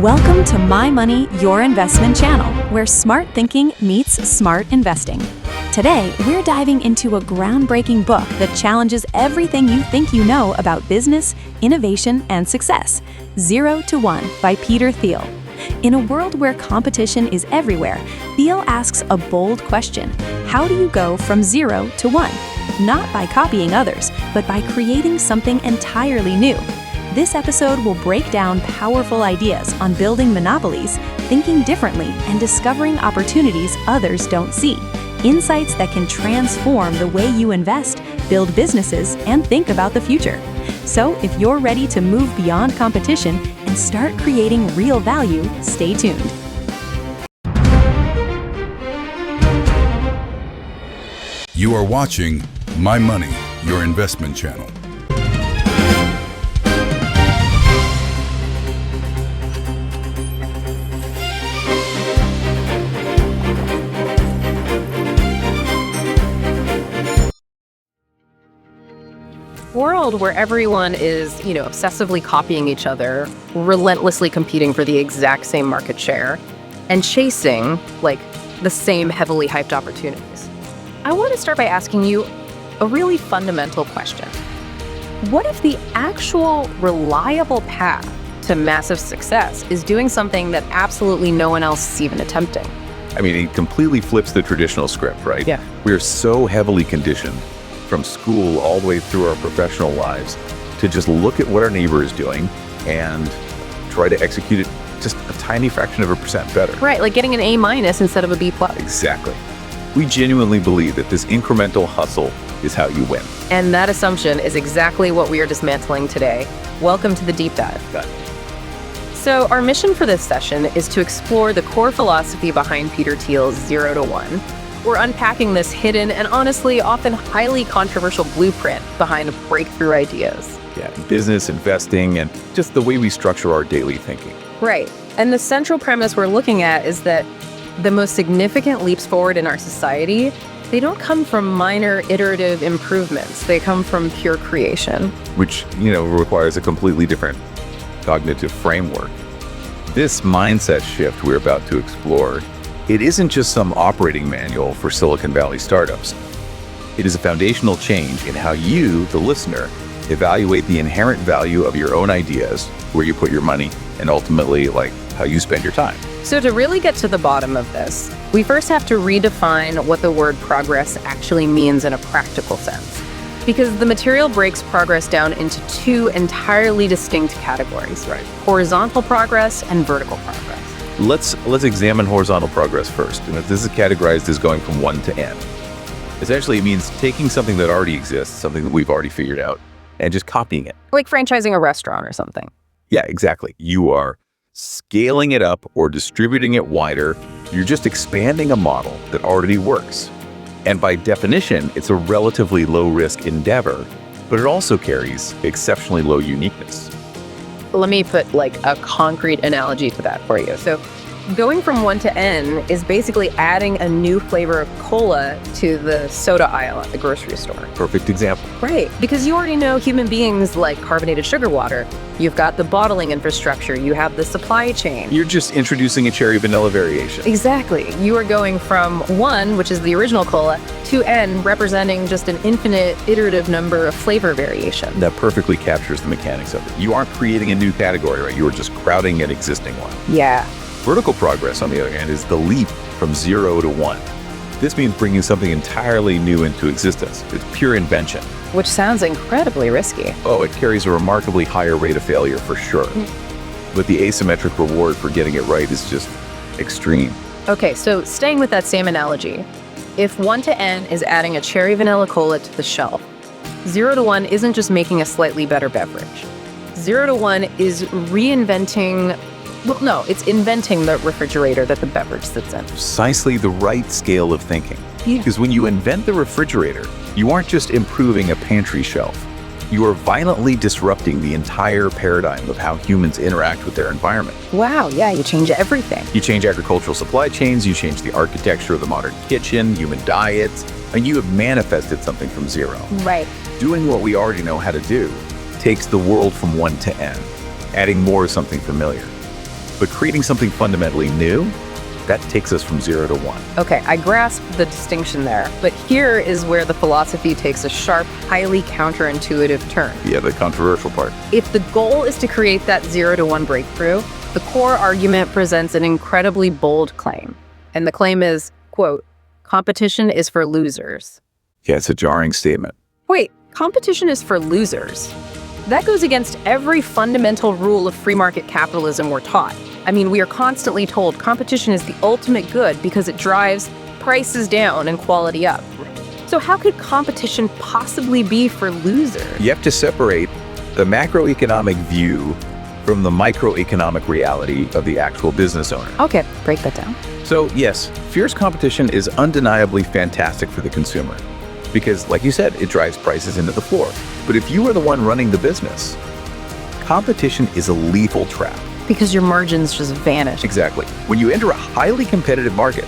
Welcome to My Money, Your Investment channel, where smart thinking meets smart investing. Today, we're diving into a groundbreaking book that challenges everything you think you know about business, innovation, and success, 0 to 1 by Peter Thiel. In a world where competition is everywhere, Thiel asks a bold question: how do you go from 0 to 1? Not by copying others, but by creating something entirely new. This episode will break down powerful ideas on building monopolies, thinking differently, and discovering opportunities others don't see. Insights that can transform the way you invest, build businesses, and think about the future. So, if you're ready to move beyond competition and start creating real value, stay tuned. You are watching My Money, Your Investment channel. World where everyone is, obsessively copying each other, relentlessly competing for the exact same market share, and chasing, the same heavily hyped opportunities. I want to start by asking you a really fundamental question. What if the actual reliable path to massive success is doing something that absolutely no one else is even attempting? I mean, it completely flips the traditional script, right? Yeah. We are so heavily conditioned from school all the way through our professional lives to just look at what our neighbor is doing and try to execute it just a tiny fraction of a percent better. Right, like getting an A- instead of a B+. Exactly. We genuinely believe that this incremental hustle is how you win. And that assumption is exactly what we are dismantling today. Welcome to the deep dive. Got it. So our mission for this session is to explore the core philosophy behind Peter Thiel's 0 to 1. We're unpacking this hidden and honestly often highly controversial blueprint behind breakthrough ideas. Yeah, business, investing, and just the way we structure our daily thinking. Right. And the central premise we're looking at is that the most significant leaps forward in our society, they don't come from minor iterative improvements. They come from pure creation. Which, requires a completely different cognitive framework. This mindset shift we're about to explore, it isn't just some operating manual for Silicon Valley startups. It is a foundational change in how you, the listener, evaluate the inherent value of your own ideas, where you put your money, and ultimately, how you spend your time. So to really get to the bottom of this, we first have to redefine what the word progress actually means in a practical sense. Because the material breaks progress down into two entirely distinct categories, Right. Horizontal progress and vertical progress. Let's examine horizontal progress first. And this is categorized as going from 1 to n. Essentially, it means taking something that already exists, something that we've already figured out, and just copying it. Like franchising a restaurant or something. Yeah, exactly. You are scaling it up or distributing it wider. You're just expanding a model that already works. And by definition, it's a relatively low-risk endeavor, but it also carries exceptionally low uniqueness. Let me put a concrete analogy to that for you. So going from 1 to n is basically adding a new flavor of cola to the soda aisle at the grocery store. Perfect example. Right, because you already know human beings like carbonated sugar water. You've got the bottling infrastructure, you have the supply chain. You're just introducing a cherry vanilla variation. Exactly. You are going from 1, which is the original cola, to n, representing just an infinite iterative number of flavor variations. That perfectly captures the mechanics of it. You aren't creating a new category, right? You are just crowding an existing one. Yeah. Vertical progress, on the other hand, is the leap from 0 to 1. This means bringing something entirely new into existence. It's pure invention. Which sounds incredibly risky. Oh, it carries a remarkably higher rate of failure for sure. But the asymmetric reward for getting it right is just extreme. Okay, so staying with that same analogy, if 1 to n is adding a cherry vanilla cola to the shelf, 0 to 1 isn't just making a slightly better beverage. 0 to 1 is reinventing. Well, no, it's inventing the refrigerator that the beverage sits in. Precisely the right scale of thinking. Yeah. Because when you invent the refrigerator, you aren't just improving a pantry shelf. You are violently disrupting the entire paradigm of how humans interact with their environment. Wow, yeah, you change everything. You change agricultural supply chains, you change the architecture of the modern kitchen, human diets, and you have manifested something from 0. Right. Doing what we already know how to do takes the world from 1 to n, adding more of something familiar. But creating something fundamentally new, that takes us from 0 to 1. Okay, I grasp the distinction there, but here is where the philosophy takes a sharp, highly counterintuitive turn. Yeah, the controversial part. If the goal is to create that 0 to 1 breakthrough, the core argument presents an incredibly bold claim. And the claim is, quote, competition is for losers. Yeah, it's a jarring statement. Wait, competition is for losers? That goes against every fundamental rule of free market capitalism we're taught. I mean, we are constantly told competition is the ultimate good because it drives prices down and quality up. So how could competition possibly be for losers? You have to separate the macroeconomic view from the microeconomic reality of the actual business owner. Okay, break that down. So yes, fierce competition is undeniably fantastic for the consumer because, like you said, it drives prices into the floor. But if you are the one running the business, competition is a lethal trap. Because your margins just vanish. Exactly. When you enter a highly competitive market,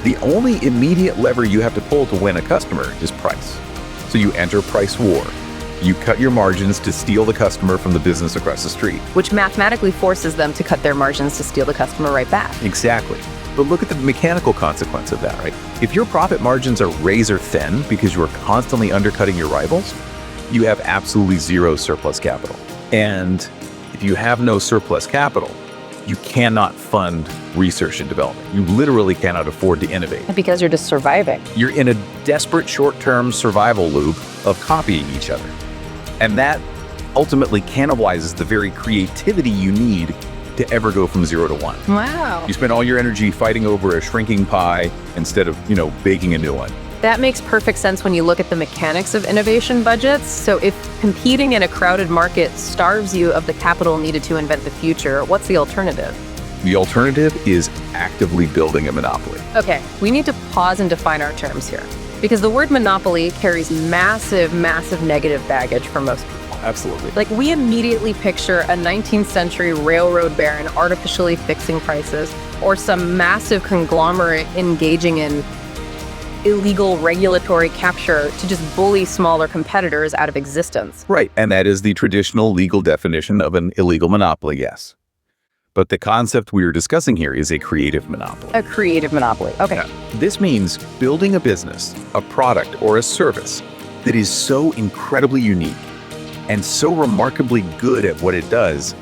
the only immediate lever you have to pull to win a customer is price. So you enter price war. You cut your margins to steal the customer from the business across the street. Which mathematically forces them to cut their margins to steal the customer right back. Exactly. But look at the mechanical consequence of that, right? If your profit margins are razor thin because you are constantly undercutting your rivals, you have absolutely zero surplus capital. And if you have no surplus capital, you cannot fund research and development. You literally cannot afford to innovate. Because you're just surviving. You're in a desperate short-term survival loop of copying each other. And that ultimately cannibalizes the very creativity you need to ever go from 0 to 1. Wow. You spend all your energy fighting over a shrinking pie instead of, baking a new one. That makes perfect sense when you look at the mechanics of innovation budgets. So if competing in a crowded market starves you of the capital needed to invent the future, what's the alternative? The alternative is actively building a monopoly. Okay, we need to pause and define our terms here. Because the word monopoly carries massive, massive negative baggage for most people. Absolutely. Like, we immediately picture a 19th century railroad baron artificially fixing prices, or some massive conglomerate engaging in illegal regulatory capture to just bully smaller competitors out of existence. Right, and that is the traditional legal definition of an illegal monopoly, yes. But the concept we are discussing here is a creative monopoly. A creative monopoly, okay. Yeah. This means building a business, a product, or a service that is so incredibly unique and so remarkably good at what it does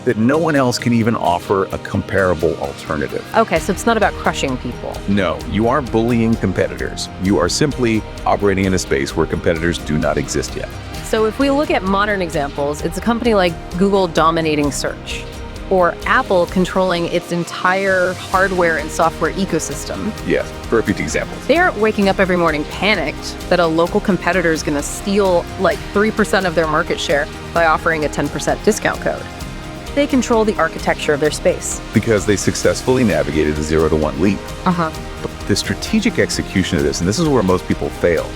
that no one else can even offer a comparable alternative. Okay, so it's not about crushing people. No, you aren't bullying competitors. You are simply operating in a space where competitors do not exist yet. So if we look at modern examples, it's a company like Google dominating search, or Apple controlling its entire hardware and software ecosystem. Yes, perfect examples. They aren't waking up every morning panicked that a local competitor is going to steal like 3% of their market share by offering a 10% discount code. They control the architecture of their space. Because they successfully navigated the 0 to 1 leap. Uh-huh. But the strategic execution of this, and this is where most people fail,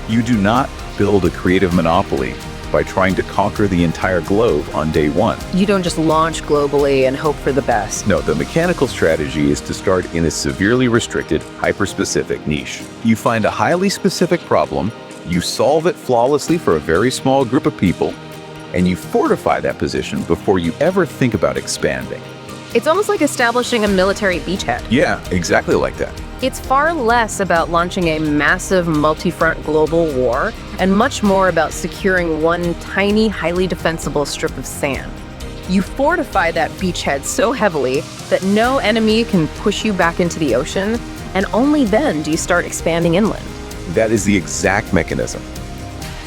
you do not build a creative monopoly by trying to conquer the entire globe on day one. You don't just launch globally and hope for the best. No, the mechanical strategy is to start in a severely restricted, hyper-specific niche. You find a highly specific problem, you solve it flawlessly for a very small group of people, and you fortify that position before you ever think about expanding. It's almost like establishing a military beachhead. Yeah, exactly like that. It's far less about launching a massive multi-front global war and much more about securing one tiny, highly defensible strip of sand. You fortify that beachhead so heavily that no enemy can push you back into the ocean, and only then do you start expanding inland. That is the exact mechanism.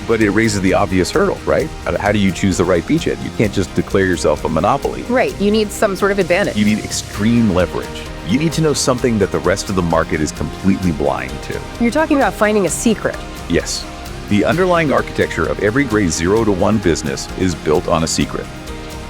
But it raises the obvious hurdle, right? How do you choose the right beachhead? You can't just declare yourself a monopoly. Right, you need some sort of advantage. You need extreme leverage. You need to know something that the rest of the market is completely blind to. You're talking about finding a secret. Yes. The underlying architecture of every great 0 to 1 business is built on a secret.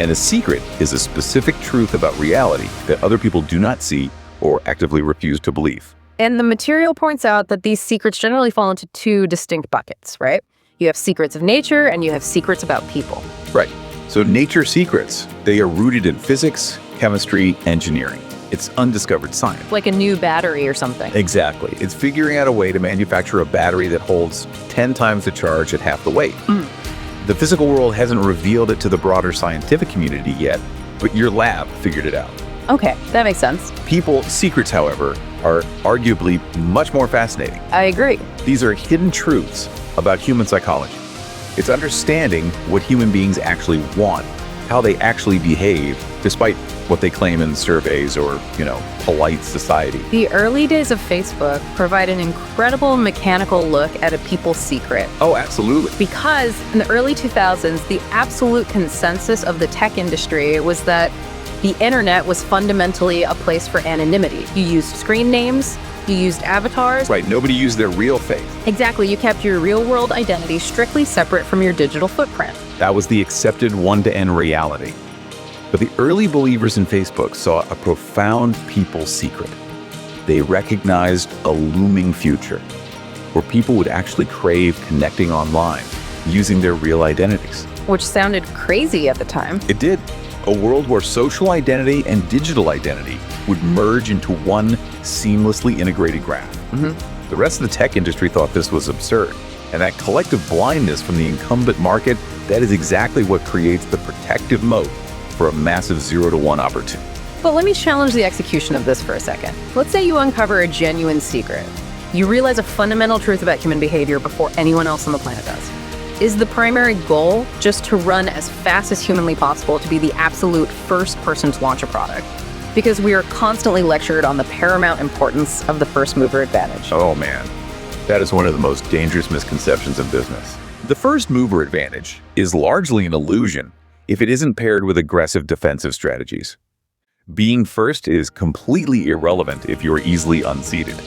And a secret is a specific truth about reality that other people do not see or actively refuse to believe. And the material points out that these secrets generally fall into two distinct buckets, right? You have secrets of nature and you have secrets about people. Right. So nature secrets, they are rooted in physics, chemistry, engineering. It's undiscovered science. Like a new battery or something. Exactly. It's figuring out a way to manufacture a battery that holds 10 times the charge at half the weight. The physical world hasn't revealed it to the broader scientific community yet, but your lab figured it out. Okay, that makes sense. People's secrets, however, are arguably much more fascinating. I agree. These are hidden truths about human psychology. It's understanding what human beings actually want, how they actually behave, despite what they claim in surveys or, polite society. The early days of Facebook provide an incredible mechanical look at a people's secret. Oh, absolutely. Because in the early 2000s, the absolute consensus of the tech industry was that the internet was fundamentally a place for anonymity. You used screen names, you used avatars. Right, nobody used their real face. Exactly, you kept your real-world identity strictly separate from your digital footprint. That was the accepted one-to-end reality. But the early believers in Facebook saw a profound people's secret. They recognized a looming future where people would actually crave connecting online using their real identities. Which sounded crazy at the time. It did. A world where social identity and digital identity would merge into one seamlessly integrated graph. The rest of the tech industry thought this was absurd. And that collective blindness from the incumbent market, that is exactly what creates the protective moat for a massive 0-to-1 opportunity. But let me challenge the execution of this for a second. Let's say you uncover a genuine secret. You realize a fundamental truth about human behavior before anyone else on the planet does. Is the primary goal just to run as fast as humanly possible to be the absolute first person to launch a product? Because we are constantly lectured on the paramount importance of the first mover advantage. Oh man, that is one of the most dangerous misconceptions in business. The first mover advantage is largely an illusion if it isn't paired with aggressive defensive strategies. Being first is completely irrelevant if you're easily unseated.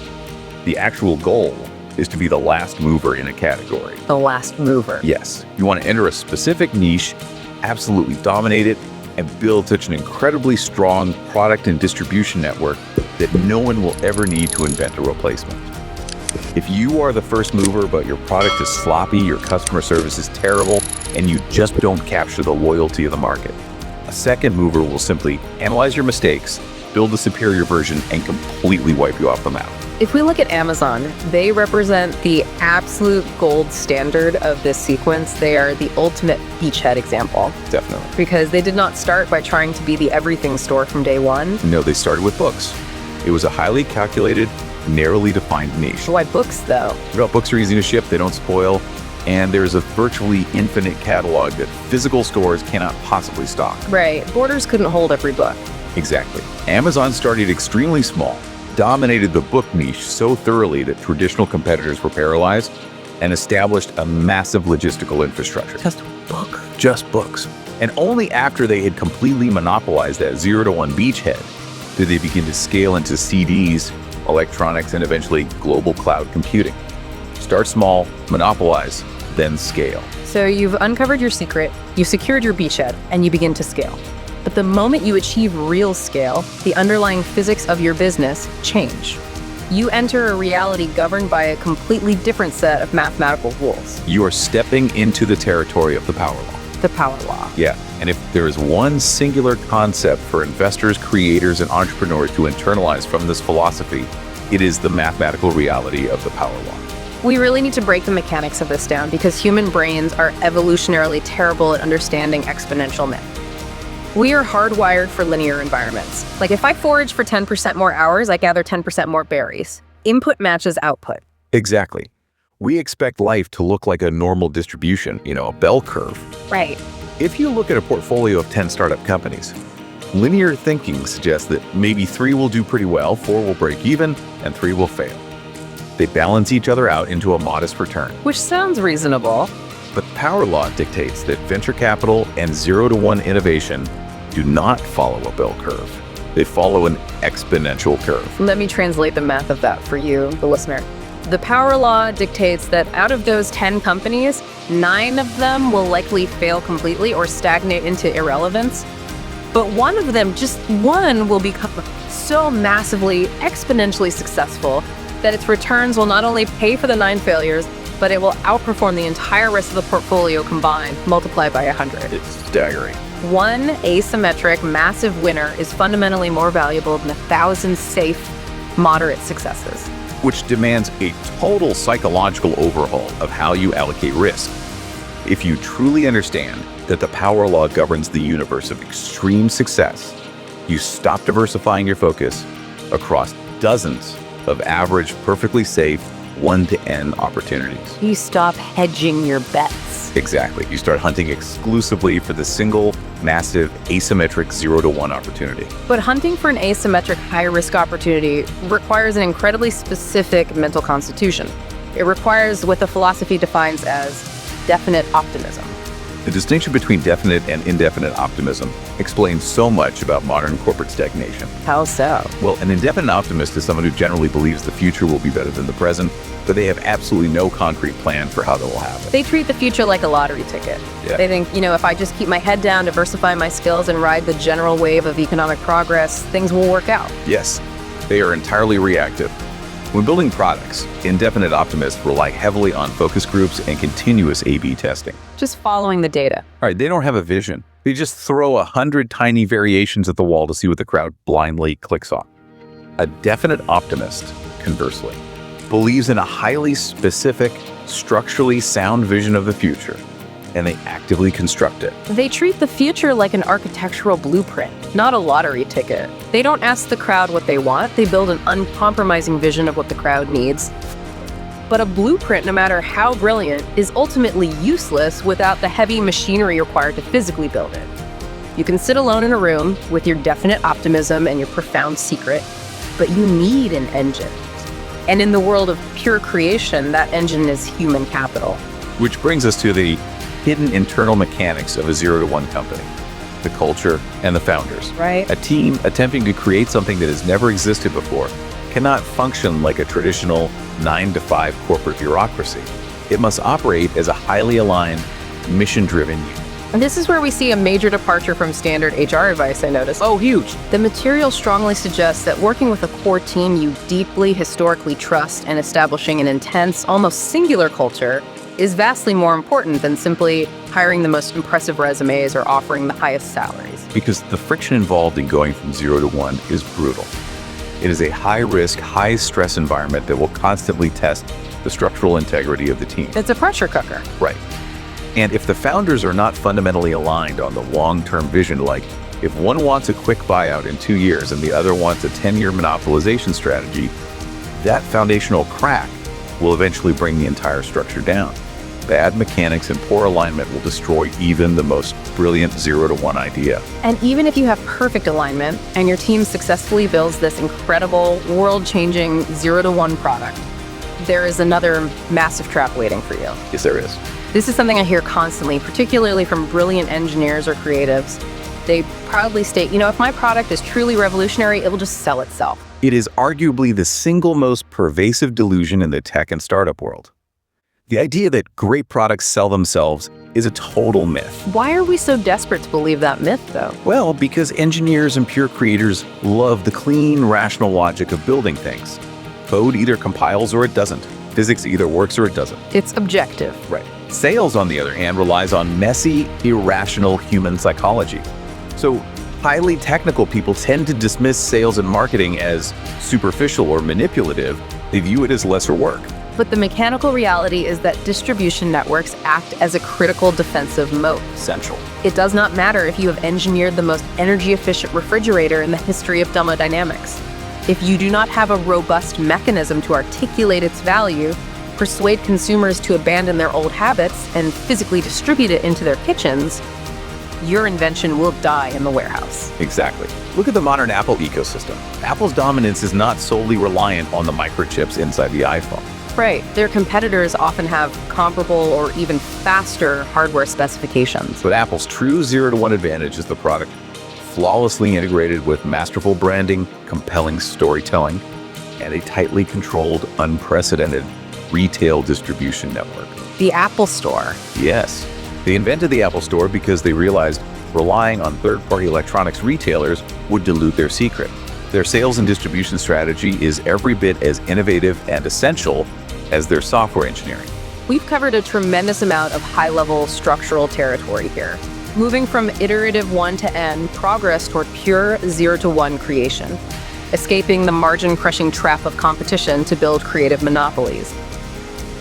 The actual goal is to be the last mover in a category. The last mover. Yes, you want to enter a specific niche, absolutely dominate it, and build such an incredibly strong product and distribution network that no one will ever need to invent a replacement. If you are the first mover, but your product is sloppy, your customer service is terrible, and you just don't capture the loyalty of the market, a second mover will simply analyze your mistakes, build a superior version, and completely wipe you off the map. If we look at Amazon, they represent the absolute gold standard of this sequence. They are the ultimate beachhead example. Definitely. Because they did not start by trying to be the everything store from day one. No, they started with books. It was a highly calculated, narrowly defined niche. Why books, though? Books are easy to ship, they don't spoil, and there's a virtually infinite catalog that physical stores cannot possibly stock. Right. Borders couldn't hold every book. Exactly. Amazon started extremely small, dominated the book niche so thoroughly that traditional competitors were paralyzed, and established a massive logistical infrastructure. Just books. And only after they had completely monopolized that 0-to-1 beachhead did they begin to scale into CDs, electronics, and eventually global cloud computing. Start small, monopolize, then scale. So you've uncovered your secret, you've secured your beachhead, and you begin to scale. But the moment you achieve real scale, the underlying physics of your business change. You enter a reality governed by a completely different set of mathematical rules. You are stepping into the territory of the power law. The power law. Yeah, and if there is one singular concept for investors, creators, and entrepreneurs to internalize from this philosophy, it is the mathematical reality of the power law. We really need to break the mechanics of this down because human brains are evolutionarily terrible at understanding exponential math. We are hardwired for linear environments. Like if I forage for 10% more hours, I gather 10% more berries. Input matches output. Exactly. We expect life to look like a normal distribution, a bell curve. Right. If you look at a portfolio of 10 startup companies, linear thinking suggests that maybe 3 will do pretty well, 4 will break even, and 3 will fail. They balance each other out into a modest return. Which sounds reasonable. But power law dictates that venture capital and 0-to-1 innovation do not follow a bell curve. They follow an exponential curve. Let me translate the math of that for you, the listener. The power law dictates that out of those 10 companies, 9 of them will likely fail completely or stagnate into irrelevance. But one of them, just one, will become so massively, exponentially successful that its returns will not only pay for the 9 failures, but it will outperform the entire rest of the portfolio combined, multiplied by 100. It's staggering. One asymmetric, massive winner is fundamentally more valuable than 1,000 safe, moderate successes. Which demands a total psychological overhaul of how you allocate risk. If you truly understand that the power law governs the universe of extreme success, you stop diversifying your focus across dozens of average, perfectly safe 1 to N opportunities. You stop hedging your bets. Exactly. You start hunting exclusively for the single, massive, asymmetric 0 to 1 opportunity. But hunting for an asymmetric high-risk opportunity requires an incredibly specific mental constitution. It requires what the philosophy defines as definite optimism. The distinction between definite and indefinite optimism explains so much about modern corporate stagnation. How so? Well, an indefinite optimist is someone who generally believes the future will be better than the present, but they have absolutely no concrete plan for how that will happen. They treat the future like a lottery ticket. Yeah. They think, if I just keep my head down, diversify my skills, and ride the general wave of economic progress, things will work out. Yes, they are entirely reactive. When building products, indefinite optimists rely heavily on focus groups and continuous A/B testing. Just following the data. All right, they don't have a vision. They just throw 100 tiny variations at the wall to see what the crowd blindly clicks on. A definite optimist, conversely, believes in a highly specific, structurally sound vision of the future, and they actively construct it. They treat the future like an architectural blueprint, not a lottery ticket. They don't ask the crowd what they want. They build an uncompromising vision of what the crowd needs. But a blueprint, no matter how brilliant, is ultimately useless without the heavy machinery required to physically build it. You can sit alone in a room with your definite optimism and your profound secret, but you need an engine. And in the world of pure creation, that engine is human capital. Which brings us to the hidden internal mechanics of a 0 to 1 company: the culture and the founders. Right. A team attempting to create something that has never existed before cannot function like a traditional 9 to 5 corporate bureaucracy. It must operate as a highly aligned, mission-driven unit. And this is where we see a major departure from standard HR advice, I noticed. Oh, huge. The material strongly suggests that working with a core team you deeply historically trust and establishing an intense, almost singular culture is vastly more important than simply hiring the most impressive resumes or offering the highest salaries. Because the friction involved in going from 0 to 1 is brutal. It is a high-risk, high-stress environment that will constantly test the structural integrity of the team. It's a pressure cooker. Right. And if the founders are not fundamentally aligned on the long-term vision, like if one wants a quick buyout in 2 years and the other wants a 10-year monopolization strategy, that foundational crack will eventually bring the entire structure down. Bad mechanics and poor alignment will destroy even the most brilliant 0 to 1 idea. And even if you have perfect alignment and your team successfully builds this incredible, world-changing 0 to 1 product, there is another massive trap waiting for you. Yes, there is. This is something I hear constantly, particularly from brilliant engineers or creatives. They proudly state, if my product is truly revolutionary, it will just sell itself. It is arguably the single most pervasive delusion in the tech and startup world. The idea that great products sell themselves is a total myth. Why are we so desperate to believe that myth, though? Well, because engineers and pure creators love the clean, rational logic of building things. Code either compiles or it doesn't. Physics either works or it doesn't. It's objective. Right. Sales, on the other hand, relies on messy, irrational human psychology. So highly technical people tend to dismiss sales and marketing as superficial or manipulative. They view it as lesser work. But the mechanical reality is that distribution networks act as a critical defensive moat. Essential. It does not matter if you have engineered the most energy-efficient refrigerator in the history of thermodynamics. If you do not have a robust mechanism to articulate its value, persuade consumers to abandon their old habits, and physically distribute it into their kitchens, your invention will die in the warehouse. Exactly. Look at the modern Apple ecosystem. Apple's dominance is not solely reliant on the microchips inside the iPhone. Right. Their competitors often have comparable or even faster hardware specifications. But Apple's true 0 to 1 advantage is the product flawlessly integrated with masterful branding, compelling storytelling, and a tightly controlled, unprecedented retail distribution network. The Apple Store. Yes. They invented the Apple Store because they realized relying on third-party electronics retailers would dilute their secret. Their sales and distribution strategy is every bit as innovative and essential as their software engineering. We've covered a tremendous amount of high-level structural territory here, moving from iterative 1 to N progress toward pure 0 to 1 creation, escaping the margin-crushing trap of competition to build creative monopolies.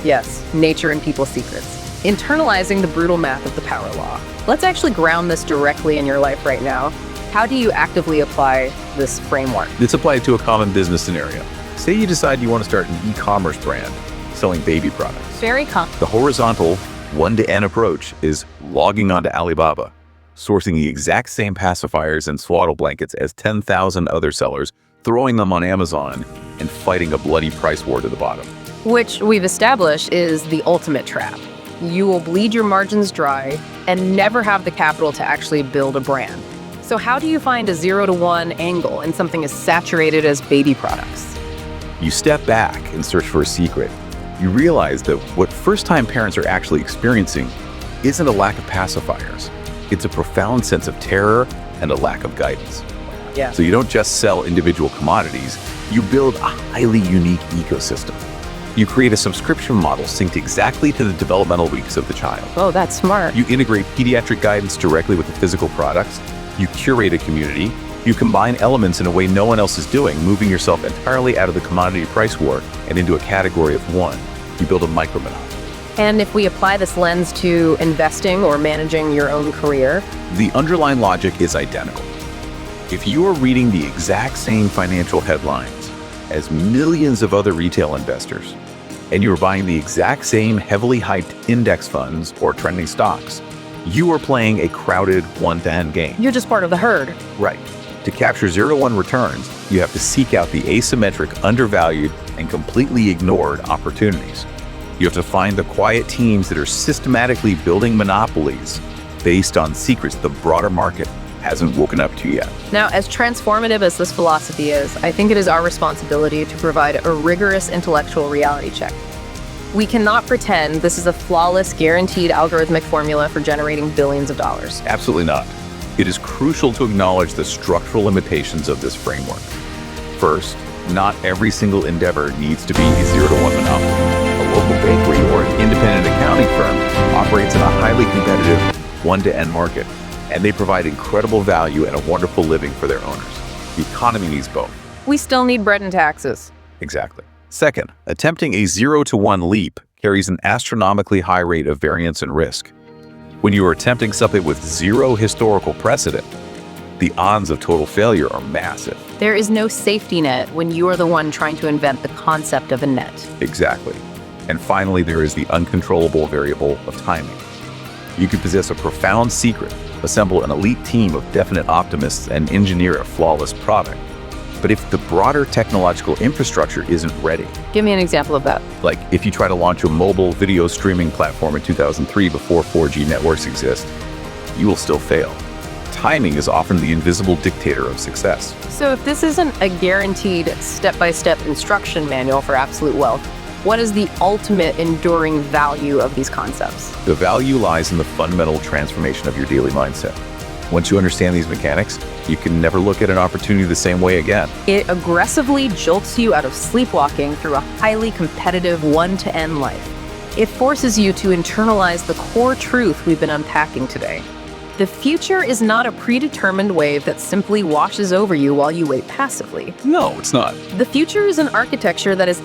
Yes, nature and people's secrets. internalizing the brutal math of the power law. Let's actually ground this directly in your life right now. How do you actively apply this framework? Let's apply it to a common business scenario. Say you decide you want to start an e-commerce brand selling baby products. Very The horizontal 1-to-N approach is logging onto Alibaba, sourcing the exact same pacifiers and swaddle blankets as 10,000 other sellers, throwing them on Amazon, and fighting a bloody price war to the bottom. which we've established is the ultimate trap. You will bleed your margins dry and never have the capital to actually build a brand. So how do you find a 0-to-1 angle in something as saturated as baby products? You step back and search for a secret. You realize that what first-time parents are actually experiencing isn't a lack of pacifiers. It's a profound sense of terror and a lack of guidance. Yeah. So you don't just sell individual commodities, you build a highly unique ecosystem. You create a subscription model synced exactly to the developmental weeks of the child. Oh, that's smart. You integrate pediatric guidance directly with the physical products. You curate a community. You combine elements in a way no one else is doing, moving yourself entirely out of the commodity price war and into a category of one. You build a micro-monopoly. And if we apply this lens to investing or managing your own career, The underlying logic is identical. If you are reading the exact same financial headlines as millions of other retail investors, and you are buying the exact same heavily hyped index funds or trending stocks, you are playing a crowded 1-to-N game. you're just part of the herd. Right. To capture 0-to-1 returns, you have to seek out the asymmetric, undervalued, and completely ignored opportunities. You have to find the quiet teams that are systematically building monopolies based on secrets the broader market hasn't woken up to yet. Now, as transformative as this philosophy is, I think it is our responsibility to provide a rigorous intellectual reality check. We cannot pretend this is a flawless, guaranteed algorithmic formula for generating billions of dollars. Absolutely not. It is crucial to acknowledge the structural limitations of this framework. First, not every single endeavor needs to be a 0-to-1 monopoly. A local bakery or an independent accounting firm operates in a highly competitive 1-to-N market, and they provide incredible value and a wonderful living for their owners. The economy needs both. We still need bread and taxes. Exactly. Second, attempting a 0-to-1 leap carries an astronomically high rate of variance and risk. When you are attempting something with zero historical precedent, the odds of total failure are massive. There is no safety net when you are the one trying to invent the concept of a net. Exactly. And finally, there is the uncontrollable variable of timing. You can possess a profound secret, assemble an elite team of definite optimists, and engineer a flawless product. But if the broader technological infrastructure isn't ready, Give me an example of that. like if you try to launch a mobile video streaming platform in 2003 before 4G networks exist, you will still fail. Timing is often the invisible dictator of success. So if this isn't a guaranteed step-by-step instruction manual for absolute wealth, what is the ultimate enduring value of these concepts? The value lies in the fundamental transformation of your daily mindset. Once you understand these mechanics, you can never look at an opportunity the same way again. It aggressively jolts you out of sleepwalking through a highly competitive 1-to-N life. It forces you to internalize the core truth we've been unpacking today. The future is not a predetermined wave that simply washes over you while you wait passively. No, it's not. The future is an architecture that is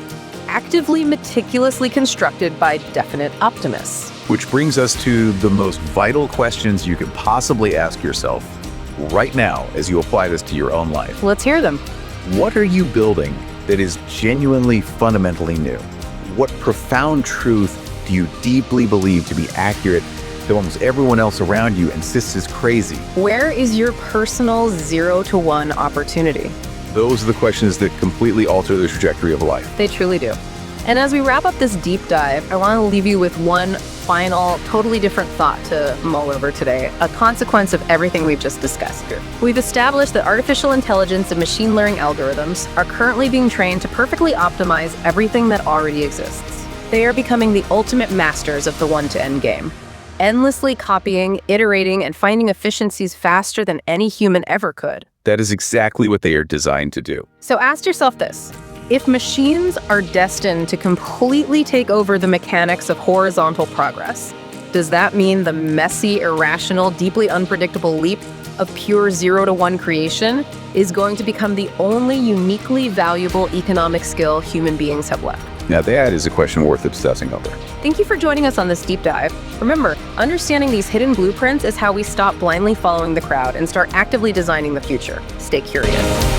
actively, meticulously constructed by definite optimists. Which brings us to the most vital questions you could possibly ask yourself right now as you apply this to your own life. Let's hear them. What are you building that is genuinely fundamentally new? What profound truth do you deeply believe to be accurate that almost everyone else around you insists is crazy? Where is your personal 0-to-1 opportunity? Those are the questions that completely alter the trajectory of life. They truly do. And as we wrap up this deep dive, I want to leave you with one final, totally different thought to mull over today, a consequence of everything we've just discussed here. We've established that artificial intelligence and machine learning algorithms are currently being trained to perfectly optimize everything that already exists. They are becoming the ultimate masters of the 1-to-N game, endlessly copying, iterating, and finding efficiencies faster than any human ever could. That is exactly what they are designed to do. So ask yourself this. If machines are destined to completely take over the mechanics of horizontal progress, does that mean the messy, irrational, deeply unpredictable leap of pure 0-to-1 creation is going to become the only uniquely valuable economic skill human beings have left? Now that is a question worth obsessing over. Thank you for joining us on this deep dive. Remember, understanding these hidden blueprints is how we stop blindly following the crowd and start actively designing the future. Stay curious.